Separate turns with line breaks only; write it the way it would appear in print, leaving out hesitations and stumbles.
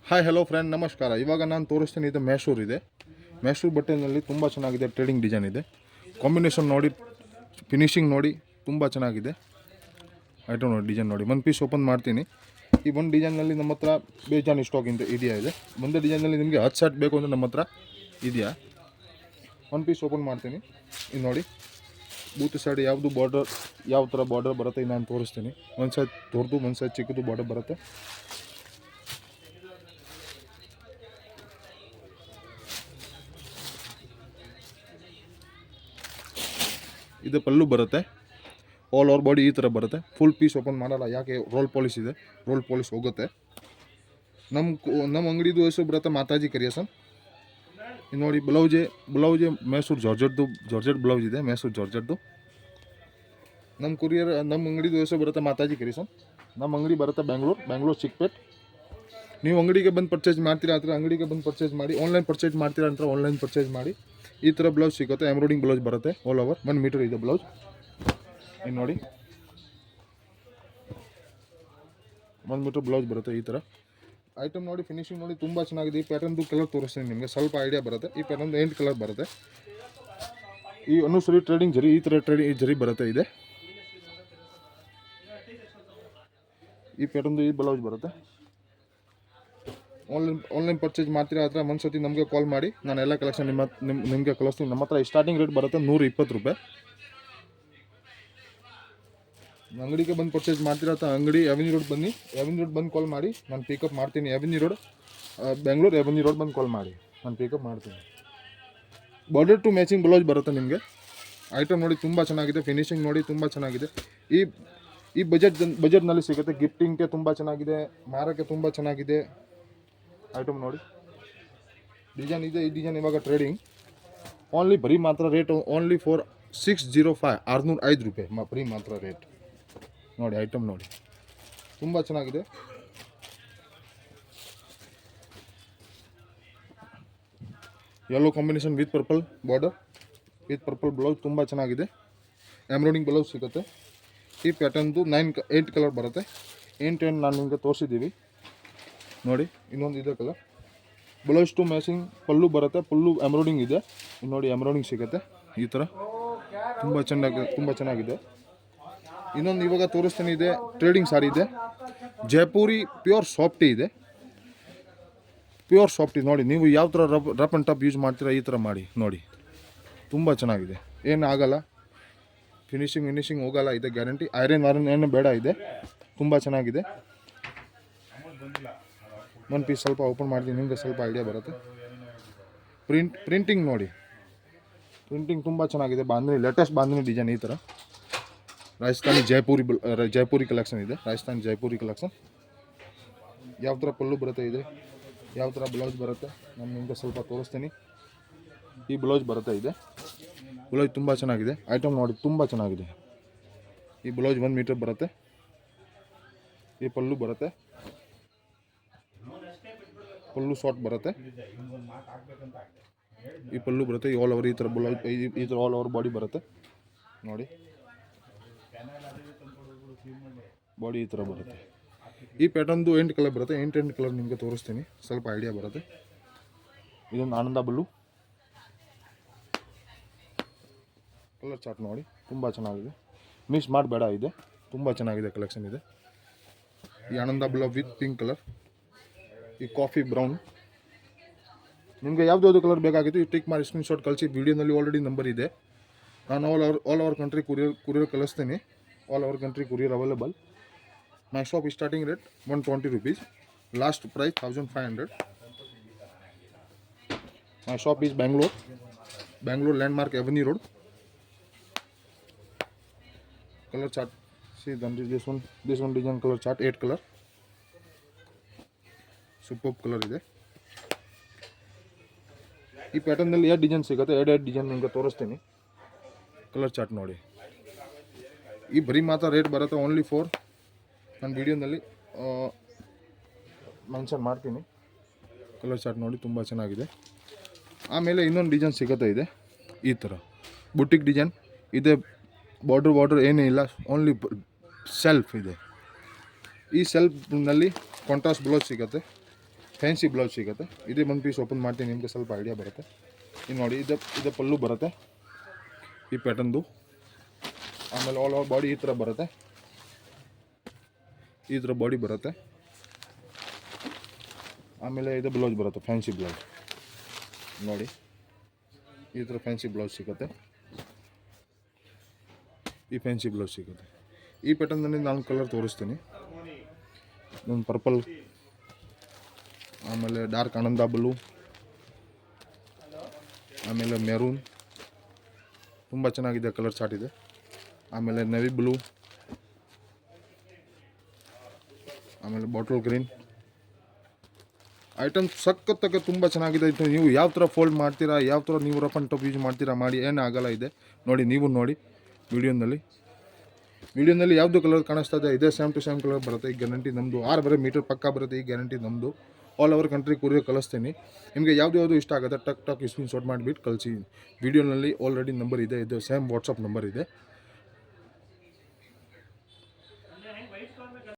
Hi hello friend ನಮಸ್ಕಾರ. ಇವಾಗ ನಾನು ತೋರಿಸ್ತೀನಿ, ಇದು ಮ್ಯಾಶೂರ್ ಇದೆ. ಮ್ಯಾಶೂರ್ ಬಟ್ಟೆನಲ್ಲಿ ತುಂಬ ಚೆನ್ನಾಗಿದೆ. ಟ್ರೇಡಿಂಗ್ ಡಿಸೈನ್ ಇದೆ. ಕಾಂಬಿನೇಷನ್ ನೋಡಿ, ಫಿನಿಶಿಂಗ್ ನೋಡಿ, ತುಂಬ ಚೆನ್ನಾಗಿದೆ. ಐಟಮ್ ನೋಡಿ, ಡಿಸೈನ್ ನೋಡಿ. ಒಂದು ಪೀಸ್ ಓಪನ್ ಮಾಡ್ತೀನಿ. ಈ ಒಂದು ಡಿಸೈನಲ್ಲಿ ನಮ್ಮ ಹತ್ರ ಬೇಜಾನ್ ಸ್ಟಾಕ್ ಇದೆಯಾ ಇದೆ. ಒಂದೇ ಡಿಸೈನಲ್ಲಿ ನಿಮಗೆ 10 ಸೆಟ್ ಬೇಕು ಅಂದರೆ ನಮ್ಮ ಹತ್ರ ಇದೆಯಾ. ಒಂದು ಪೀಸ್ ಓಪನ್ ಮಾಡ್ತೀನಿ. ಇದು ನೋಡಿ, ಬೂತ್ ಸೈಡ್ ಯಾವುದು ಬಾರ್ಡರ್, ಯಾವ ಥರ ಬಾರ್ಡರ್ ಬರುತ್ತೆ ನಾನು ತೋರಿಸ್ತೀನಿ. ಒಂದು ಸೈಡ್ ದೊಡ್ಡದು, ಒಂದು ಸೈಡ್ ಚಿಕ್ಕದು ಬಾರ್ಡರ್ ಬರುತ್ತೆ. ಇದು ಪಲ್ಲು ಬರುತ್ತೆ. ಆಲ್ ಓವರ್ ಬಾಡಿ ಈ ಥರ ಬರುತ್ತೆ. ಫುಲ್ ಪೀಸ್ ಓಪನ್ ಮಾಡಲ್ಲ, ಯಾಕೆ ರೋಲ್ ಪಾಲಿಶ್ ಇದೆ. ರೋಲ್ ಪಾಲಿಶ್ ಹೋಗುತ್ತೆ. ನಮ್ಮ ಅಂಗಡಿದು ಹೆಸರು ಬರುತ್ತೆ ಮಾತಾಜಿ ಕ್ರಿಯೇಷನ್. ಇದು ನೋಡಿ, ಬ್ಲೌಜೇ ಮೈಸೂರು ಜಾರ್ಜೆಟ್ ಬ್ಲೌಸ್ ಇದೆ. ಮೈಸೂರು ಜಾರ್ಜೆಟ್ದು. ನಮ್ಮ ಅಂಗಡಿದು ಹೆಸರು ಬರುತ್ತೆ ಮಾತಾಜಿ ಕ್ರಿಯೇಷನ್. ನಮ್ಮ ಅಂಗಡಿ ಬರುತ್ತೆ ಬೆಂಗಳೂರು ಚಿಕ್ಕಪೇಟ್. ನೀವು ಅಂಗಡಿಗೆ ಬಂದು ಪರ್ಚೇಸ್ ಮಾಡ್ತೀರಾ ಅಂದರೆ ಅಂಗಡಿಗೆ ಬಂದು ಪರ್ಚೇಸ್ ಮಾಡಿ. ಆನ್ಲೈನ್ ಪರ್ಚೇಸ್ ಮಾಡ್ತೀರಾ ಅಂದರೆ ಆನ್ಲೈನ್ ಪರ್ಚೇಸ್ ಮಾಡಿ. ಈ ಥರ ಬ್ಲೌಸ್ ಸಿಗುತ್ತೆ. ಎಂಬ್ರಾಯ್ಡಿಂಗ್ ಬ್ಲೌಸ್ ಬರುತ್ತೆ. ಆಲ್ ಓವರ್ 1 ಮೀಟರ್ ಇದೆ ಬ್ಲೌಸ್. ಇನ್ನು ನೋಡಿ, 1 ಮೀಟರ್ ಬ್ಲೌಸ್ ಬರುತ್ತೆ. ಈ ಥರ ಐಟಮ್ ನೋಡಿ, ಫಿನಿಶಿಂಗ್ ನೋಡಿ, ತುಂಬ ಚೆನ್ನಾಗಿದೆ. ಈ ಪ್ಯಾಟರ್ನ್ದು ಕಲರ್ ತೋರಿಸ್ತೀನಿ ನಿಮಗೆ, ಸ್ವಲ್ಪ ಐಡಿಯಾ ಬರುತ್ತೆ. ಈ ಪ್ಯಾಟರ್ನ್ದು 8 ಕಲರ್ ಬರುತ್ತೆ. ಈ ಅನುಸರಿ ಟ್ರೇಡಿಂಗ್ ಜರಿ, ಈ ಥರ ಟ್ರೇಡಿಂಗ್ ಜರಿ ಬರುತ್ತೆ ಇದೆ. ಈ ಪ್ಯಾಟರ್ನ್ದು ಈ ಬ್ಲೌಸ್ ಬರುತ್ತೆ. ಆನ್ಲೈನ್ ಪರ್ಚೇಸ್ ಮಾಡ್ತೀರಾ ಆದರೆ ಒಂದು ಸತಿ ನಮಗೆ ಕಾಲ್ ಮಾಡಿ, ನಾನು ಎಲ್ಲ ಕಲೆಕ್ಷನ್ ನಿಮಗೆ ಕಳಿಸ್ತೀನಿ. ನಮ್ಮ ಹತ್ರ ಸ್ಟಾರ್ಟಿಂಗ್ ರೇಟ್ ಬರುತ್ತೆ 120 ರೂಪಾಯಿ. ಅಂಗಡಿಗೆ ಬಂದು ಪರ್ಚೇಸ್ ಮಾಡ್ತೀರಾ ಅಥವಾ ಅಂಗಡಿ ಅವೆನ್ಯೂ ರೋಡ್ ಬನ್ನಿ. ಅವೆನ್ಯೂ ರೋಡ್ ಬಂದು ಕಾಲ್ ಮಾಡಿ, ನಾನು ಪಿಕಪ್ ಮಾಡ್ತೀನಿ. Avenue road, Bengaluru avenue road ಬಂದು ಕಾಲ್ ಮಾಡಿ, ನಾನು ಪಿಕಪ್ ಮಾಡ್ತೀನಿ. ಬಾರ್ಡರ್ ಟು ಮ್ಯಾಚಿಂಗ್ ಬ್ಲೌಸ್ ಬರುತ್ತೆ ನಿಮಗೆ. ಐಟಮ್ ನೋಡಿ, ತುಂಬ ಚೆನ್ನಾಗಿದೆ. ಫಿನಿಶಿಂಗ್ ನೋಡಿ, ತುಂಬ ಚೆನ್ನಾಗಿದೆ. ಈ ಬಜೆಟ್ನಲ್ಲಿ ಸಿಗುತ್ತೆ. ಗಿಫ್ಟಿಂಗ್ಗೆ ತುಂಬ ಚೆನ್ನಾಗಿದೆ, ಮಾರೋಕ್ಕೆ ತುಂಬ ಚೆನ್ನಾಗಿದೆ. ಐಟಮ್ ನೋಡಿ, ಡಿಸೈನ್ ಇದೆ. ಈ ಡಿಸೈನ್ ಇವಾಗ ಟ್ರೇಡಿಂಗ್ ಓನ್ಲಿ ಬರೀ ಮಾತ್ರ ರೇಟ್ ಓನ್ಲಿ ಫಾರ್ 605 605 ರೂಪಾಯಿ ಬರೀ ಮಾತ್ರ ರೇಟ್ ನೋಡಿ. ಐಟಮ್ ನೋಡಿ, ತುಂಬ ಚೆನ್ನಾಗಿದೆ. Yellow combination with purple border, with purple blouse, ತುಂಬ ಚೆನ್ನಾಗಿದೆ. ಎಂಬ್ರಾಯ್ಡಿಂಗ್ ಬ್ಲೌಸ್ ಸಿಗುತ್ತೆ. ಈ ಪ್ಯಾಟರ್ನ್ದು 8 ಕಲರ್ ಬರುತ್ತೆ. 8 ನಾನು ನಿಮಗೆ ತೋರಿಸಿದ್ದೀವಿ ನೋಡಿ. ಇನ್ನೊಂದು ಇದೆ ಕಲರ್. ಬ್ಲೌಸ್ ಟು ಮ್ಯಾಚಿಂಗ್ ಪಲ್ಲು ಬರುತ್ತೆ. ಪಲ್ಲು ಎಂಬ್ರಾಯ್ಡಿಂಗ್ ಇದೆ. ನೋಡಿ, ಎಂಬ್ರಾಯ್ಡಿಂಗ್ ಸಿಗುತ್ತೆ ಈ ಥರ. ತುಂಬ ಚೆನ್ನಾಗಿದೆ. ಇನ್ನೊಂದು ಇವಾಗ ತೋರಿಸ್ತಾನೆ ಇದೆ, ಟ್ರೇಡಿಂಗ್ ಸಾರಿ ಇದೆ. ಜೈಪುರಿ ಪ್ಯೂರ್ ಸಾಫ್ಟಿ ಇದೆ. ಪ್ಯೂರ್ ಸಾಫ್ಟಿ ನೋಡಿ. ನೀವು ಯಾವ ಥರ ರಫ್ ಆ್ಯಂಡ್ ಟಫ್ ಯೂಸ್ ಮಾಡ್ತೀರಾ ಈ ಥರ ಮಾಡಿ ನೋಡಿ. ತುಂಬ ಚೆನ್ನಾಗಿದೆ, ಏನು ಆಗಲ್ಲ. ಫಿನಿಶಿಂಗ್ ಹೋಗಲ್ಲ ಇದೆ, ಗ್ಯಾರಂಟಿ. ಐರನ್ ಏನು ಬೇಡ ಇದೆ. ತುಂಬ ಚೆನ್ನಾಗಿದೆ. ಒಂದು ಪೀಸ್ ಸ್ವಲ್ಪ ಓಪನ್ ಮಾಡ್ತೀನಿ, ನಿಮಗೆ ಸ್ವಲ್ಪ ಐಡಿಯಾ ಬರುತ್ತೆ. ಪ್ರಿಂಟಿಂಗ್ ನೋಡಿ, ಪ್ರಿಂಟಿಂಗ್ ತುಂಬ ಚೆನ್ನಾಗಿದೆ. ಬಾಂಧನಿ, ಲೇಟೆಸ್ಟ್ ಬಾಂಧನಿ ಡಿಸೈನ್ ಈ ಥರ. ರಾಜಸ್ಥಾನಿ ಜೈಪುರಿ ಕಲೆಕ್ಷನ್ ಇದೆ. ರಾಜಸ್ಥಾನಿ ಜೈಪುರಿ ಕಲೆಕ್ಷನ್. ಯಾವ ಥರ ಪಲ್ಲು ಬರುತ್ತೆ ಇದೆ, ಯಾವ ಥರ ಬ್ಲೌಸ್ ಬರುತ್ತೆ ನಾನು ನಿಮಗೆ ಸ್ವಲ್ಪ ತೋರಿಸ್ತೀನಿ. ಈ ಬ್ಲೌಸ್ ಬರುತ್ತೆ ಇದೆ. ಬ್ಲೌಸ್ ತುಂಬ ಚೆನ್ನಾಗಿದೆ. ಐಟಮ್ ನೋಡಿ, ತುಂಬ ಚೆನ್ನಾಗಿದೆ. ಈ ಬ್ಲೌಸ್ 1 ಮೀಟರ್ ಬರುತ್ತೆ. ಈ ಪಲ್ಲು ಬರುತ್ತೆ. ಪಲ್ಲು ಶಾರ್ಟ್ ಬರುತ್ತೆ. ಈ ಪಲ್ಲು ಬರುತ್ತೆ. ಆಲ್ ಓವರ್ ಈ ಥರ ಬ್ಲೌಸ್, ಈ ಥರ ಆಲ್ ಓವರ್ ಬಾಡಿ ಬರುತ್ತೆ ನೋಡಿ. ಬಾಡಿ ಈ ಥರ ಬರುತ್ತೆ. ಈ ಪ್ಯಾಟರ್ನ್ದು 8 ಕಲರ್ ಬರುತ್ತೆ. 8 ಕಲರ್ ನಿಮಗೆ ತೋರಿಸ್ತೀನಿ, ಸ್ವಲ್ಪ ಐಡಿಯಾ ಬರುತ್ತೆ. ಇದೊಂದು ಆನಂದ ಬ್ಲೂ ಕಲರ್ ಚಾರ್ಟ್ ನೋಡಿ, ತುಂಬ ಚೆನ್ನಾಗಿದೆ. ಮಿಸ್ ಮಾಡಬೇಡ ಇದೆ. ತುಂಬ ಚೆನ್ನಾಗಿದೆ ಕಲೆಕ್ಷನ್ ಇದೆ. ಈ ಆನಂದ ಬ್ಲೂ ವಿತ್ ಪಿಂಕ್ ಕಲರ್. ಈ ಕಾಫಿ ಬ್ರೌನ್. ನಿಮಗೆ ಯಾವ್ದು ಕಲರ್ ಬೇಕಾಗಿತ್ತು ಈ ಟಿಕ್ ಮಾಡಿ ಸ್ಕ್ರೀನ್ಶಾಟ್ ಕಳಿಸಿ. ವಿಡಿಯೋನಲ್ಲಿ ಆಲ್ರೆಡಿ ನಂಬರ್ ಇದೆ. ನಾನು ಆಲ್ ಓವರ್ ಕಂಟ್ರಿ ಕುರಿಯರ್ ಕಳಿಸ್ತೀನಿ. All over country courier available. My shop starting rate 120 rupees. Last price 1500. My shop is Bengaluru landmark avenue road. Colour chart, see this one design color chart, 8 colour. Super colour ಇದೆ. ಈ ಪ್ಯಾಟರ್ನಲ್ಲಿ 2 design ಸಿಗುತ್ತೆ. 2 design ನಿಮಗೆ ತೋರಿಸ್ತೀನಿ. Colour chart ನೋಡಿ. ಈ ಬರೀ ಮಾತ್ರ rate ಬರುತ್ತೆ ಓನ್ಲಿ ಫಾರ್, ನಾನು ವಿಡಿಯೋನಲ್ಲಿ ಮೆನ್ಷನ್ ಮಾಡ್ತೀನಿ. ಕಲರ್ ಚಾರ್ಟ್ ನೋಡಿ, ತುಂಬ ಚೆನ್ನಾಗಿದೆ. ಆಮೇಲೆ ಇನ್ನೊಂದು ಡಿಸೈನ್ ಸಿಗುತ್ತೆ ಇದೆ ಈ ಥರ ಬುಟಿಕ್ ಡಿಸೈನ್ ಇದೆ. ಬಾರ್ಡರ್ ಏನೂ ಇಲ್ಲ, ಓನ್ಲಿ ಸೆಲ್ಫ್ ಇದೆ. ಈ ಸೆಲ್ಫ್ನಲ್ಲಿ ಕಾಂಟ್ರಾಸ್ಟ್ ಬ್ಲೌಸ್ ಸಿಗುತ್ತೆ. ಫ್ಯಾನ್ಸಿ ಬ್ಲೌಸ್ ಸಿಗುತ್ತೆ. ಇದೇ ಒಂದು ಪೀಸ್ ಓಪನ್ ಮಾಡ್ತೀನಿ, ನಿಮಗೆ ಸ್ವಲ್ಪ ಐಡಿಯಾ ಬರುತ್ತೆ. ಇನ್ನು ನೋಡಿ, ಇದು ಪಲ್ಲು ಬರುತ್ತೆ ಈ ಪ್ಯಾಟರ್ನ್ದು. ಆಮೇಲೆ ಆಲ್ ಓವರ್ ಬಾಡಿ ಈ ಥರ ಬರುತ್ತೆ, ಈ ಥರ ಬಾಡಿ ಬರುತ್ತೆ. ಆಮೇಲೆ ಇದು ಬ್ಲೌಸ್ ಬರುತ್ತೆ, ಫ್ಯಾನ್ಸಿ ಬ್ಲೌಸ್ ನೋಡಿ, ಈ ಥರ ಫ್ಯಾನ್ಸಿ ಬ್ಲೌಸ್ ಸಿಗುತ್ತೆ. ಈ ಫ್ಯಾನ್ಸಿ ಬ್ಲೌಸ್ ಸಿಗುತ್ತೆ. ಈ ಪ್ಯಾಟರ್ನಲ್ಲಿ ನಾನು ಕಲರ್ ತೋರಿಸ್ತೀನಿ. ಒಂದು ಪರ್ಪಲ್, ಆಮೇಲೆ ಡಾರ್ಕ್ ಆನಂದ ಬ್ಲೂ, ಆಮೇಲೆ ಮೆರೂನ್, ತುಂಬ ಚೆನ್ನಾಗಿದೆ ಕಲರ್ ಚಾರ್ಟ್ ಇದೆ. ಆಮೇಲೆ ನೆವಿ ಬ್ಲೂ, ಆಮೇಲೆ ಬಾಟಲ್ ಗ್ರೀನ್. ಐಟಮ್ ಸಖತ್ತಾಗಿ ತುಂಬ ಚೆನ್ನಾಗಿದೆ. ನೀವು ಯಾವ ಥರ ಫೋಲ್ಡ್ ಮಾಡ್ತೀರಾ, ಯಾವ ಥರ ನೀವು ರಫ್ ಆ್ಯಂಡ್ ಟಫ್ ಯೂಸ್ ಮಾಡ್ತೀರಾ ಮಾಡಿ, ಏನಾಗಲ್ಲ ಇದೆ ನೋಡಿ. ನೀವು ನೋಡಿ ವಿಡಿಯೋನಲ್ಲಿ ಯಾವುದು ಕಲರ್ ಕಾಣಿಸ್ತಾ ಇದೆ ಇದೇ ಸೇಮ್ ಟು ಸೇಮ್ ಕಲರ್ ಬರುತ್ತೆ. ಈ ಗ್ಯಾರಂಟಿ ನಮ್ಮದು. 6 ಮೀಟರ್ ಪಕ್ಕ ಬರುತ್ತೆ, ಈ ಗ್ಯಾರಂಟಿ ನಮ್ಮದು. ಆಲ್ ಓವರ್ ಕಂಟ್ರಿ ಕೊರಿಯರ್ ಕಳಿಸ್ತೀನಿ. ನಿಮಗೆ ಯಾವುದು ಇಷ್ಟ ಆಗುತ್ತೆ ಟಕ್ ಸ್ಕ್ರೀನ್ ಶಾಟ್ ಮಾಡಿಬಿಟ್ಟು ಕಳಿಸಿ. ವಿಡಿಯೋನಲ್ಲಿ ಆಲ್ರೆಡಿ ನಂಬರ್ ಇದೆ, ಇದು ಸೇಮ್ ವಾಟ್ಸಪ್ ನಂಬರ್ ಇದೆ.